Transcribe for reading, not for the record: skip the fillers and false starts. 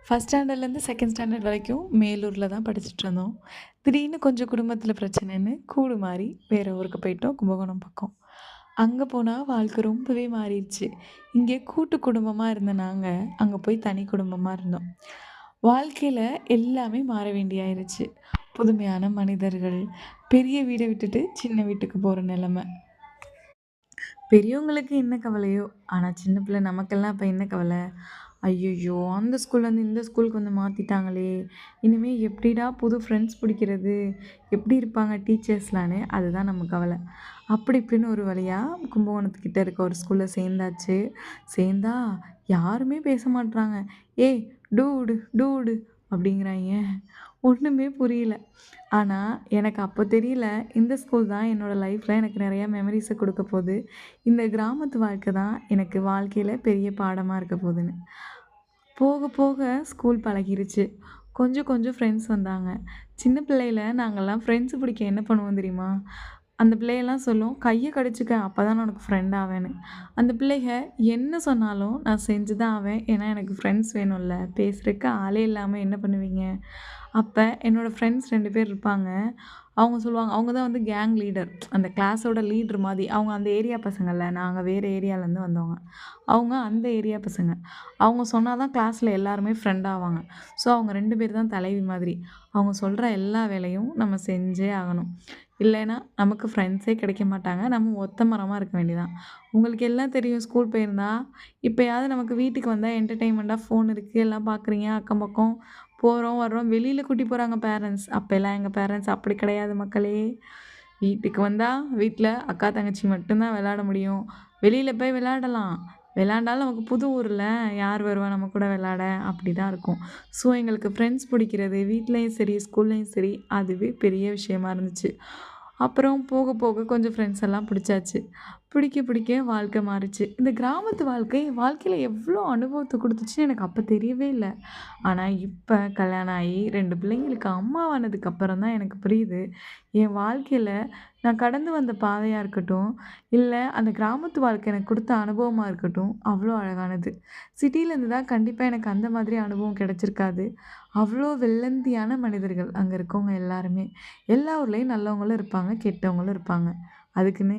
First ஸ்டாண்டர்ட்லேருந்து second standard வரைக்கும் மேலூர்ல தான் படிச்சுட்ருந்தோம். திடீர்னு கொஞ்சம் குடும்பத்தில பிரச்சனைன்னு கூடு மாறி வேற ஊருக்கு போயிட்டோம், கும்பகோணம் பக்கம். அங்க போனா வாழ்க்கை ரொம்பவே மாறிருச்சு. இங்கே கூட்டு குடும்பமா இருந்த நாங்க, அங்க போய் தனி குடும்பமா இருந்தோம். வாழ்க்கையில எல்லாமே மாற வேண்டியாயிருச்சு. புதுமையான மனிதர்கள், பெரிய வீட விட்டுட்டு சின்ன வீட்டுக்கு போற நிலைமை. பெரியவங்களுக்கு என்ன கவலையோ! ஆனா சின்ன பிள்ளை நமக்கெல்லாம் அப்ப என்ன கவல? ஐய்யய்யோ! அந்த ஸ்கூல்லேருந்து இந்த ஸ்கூலுக்கு வந்து மாத்திட்டாங்களே! இனிமே எப்படிடா புது ஃப்ரெண்ட்ஸ் புடிக்கிறது? எப்படி இருப்பாங்க டீச்சர்ஸ்லான்னு அதுதான் நம்ம கவல. அப்படி இப்படின்னு ஒரு வழியா கும்பகோணத்துக்கிட்ட இருக்க ஒரு ஸ்கூல்ல சேர்ந்தாச்சு. சேர்ந்தா யாருமே பேச மாட்றாங்க. "ஏய் டூடு டூடு" அப்படிங்கிறாய்ங்க. ஒண்ணுமே புரியல. ஆனா, எனக்கு அப்போ தெரியல, இந்த ஸ்கூல் தான் என்னோட லைஃப்ல எனக்கு நெறைய மெமரீஸ குடுக்க போது. இந்த கிராமத்து வாழ்க்கை தான் எனக்கு வாழ்க்கையில பெரிய பாடமா இருக்க போதுன்னு. போக போக ஸ்கூல் பழகிருச்சு. கொஞ்சம் கொஞ்சம் ஃப்ரெண்ட்ஸ் வந்தாங்க. சின்ன பிள்ளையில நாங்கலாம் ஃப்ரெண்ட்ஸ் பிடிக்க என்ன பண்ணுவோம் தெரியுமா? அந்த பிள்ளையெல்லாம் சொல்லும், "கைய கடிச்சுக்க அப்பதான் நான் உனக்கு ஃப்ரெண்ட் ஆவேன்னு." அந்த பிள்ளைக என்ன சொன்னாலும் நான் செஞ்சு தான் ஆவேன். ஏன்னா எனக்கு ஃப்ரெண்ட்ஸ் வேணும்ல. பேசுறதுக்கு ஆளே இல்லாம என்ன பண்ணுவீங்க? அப்ப என்னோட ஃப்ரெண்ட்ஸ் 2 பேர் இருப்பாங்க. அவங்க சொல்லுவாங்க அவங்க தான் வந்து கேங் லீடர். அந்த கிளாஸோட லீடர் மாதி. அவங்க அந்த ஏரியா பசங்கள்ல. நாங்க வேற ஏரியாலேருந்து வந்தவங்க. அவங்க அந்த ஏரியா பசங்க. அவங்க சொன்னா தான் கிளாஸ்ல எல்லாருமே ஃப்ரெண்ட் ஆவாங்க. ஸோ அவங்க 2 பேர் தான் தலைவி மாதிரி. அவங்க சொல்ற எல்லா வேலையும் நம்ம செஞ்சே ஆகணும். இல்லைன்னா நமக்கு ஃப்ரெண்ட்ஸே கிடைக்க மாட்டாங்க. நம்ம ஒத்த மரமா இருக்க வேண்டியதான். உங்களுக்கு எல்லாம் தெரியும் ஸ்கூல் போயிருந்தா, இப்பயாவது நமக்கு வீட்டுக்கு வந்தா என்டர்டெயின்மெண்ட்டா ஃபோன் இருக்கு, எல்லாம் பார்க்குறீங்க அக்கம் பக்கம். போறோம், வர்றோம். வெளியில கூட்டி போறாங்க பேரண்ட்ஸ். அப்பலாம் எங்க பேரண்ட்ஸ் அப்படி கிடையாது மக்களே. வீட்டுக்கு வந்தா, வீட்ல அக்கா, தங்கச்சி மட்டும் தான் விளையாட முடியும். வெளியில போய் விளையாடலாம். விளையாண்டாலும் நமக்கு புது ஊர்ல யார் வருவா நம்ம கூட விளையாட? அப்படிதான் இருக்கும். ஸோ எங்களுக்கு ஃப்ரெண்ட்ஸ் பிடிக்கிறது வீட்லயும் சரி, ஸ்கூல்லயும் சரி, அதுவே பெரிய விஷயமா இருந்துச்சு. அப்புறம் போக போக கொஞ்சம் ஃப்ரெண்ட்ஸ் எல்லாம் பிடிச்சாச்சு. பிடிக்க பிடிக்க வாழ்க்கை மாறுச்சு. இந்த கிராமத்து வாழ்க்கை வாழ்க்கையில எவ்வளோ அனுபவத்த குடுத்துச்சுன்னு எனக்கு அப்ப தெரியவே இல்ல. ஆனா, இப்ப கல்யாணம் ஆகி 2 பிள்ளைங்களுக்கு அம்மாவானதுக்கு அப்புறம் தான் எனக்கு புரியுது. என் வாழ்க்கையில நான் கடந்து வந்த பாதையா இருக்கட்டும், இல்ல அந்த கிராமத்து வாழ்க்கை எனக்கு குடுத்த அனுபவமா இருக்கட்டும், அவ்ளோ அழகானது. சிட்டிலேருந்து தான் கண்டிப்பா எனக்கு அந்த மாதிரி அனுபவம் கிடைச்சிருக்காது. அவ்ளோ வெள்ளந்தியான மனிதர்கள் அங்க இருக்கவங்க எல்லாருமே. எல்லா ஊர்லயும் நல்லவங்களும் இருப்பாங்க, கெட்டவங்களும் இருப்பாங்க. அதுக்குன்னு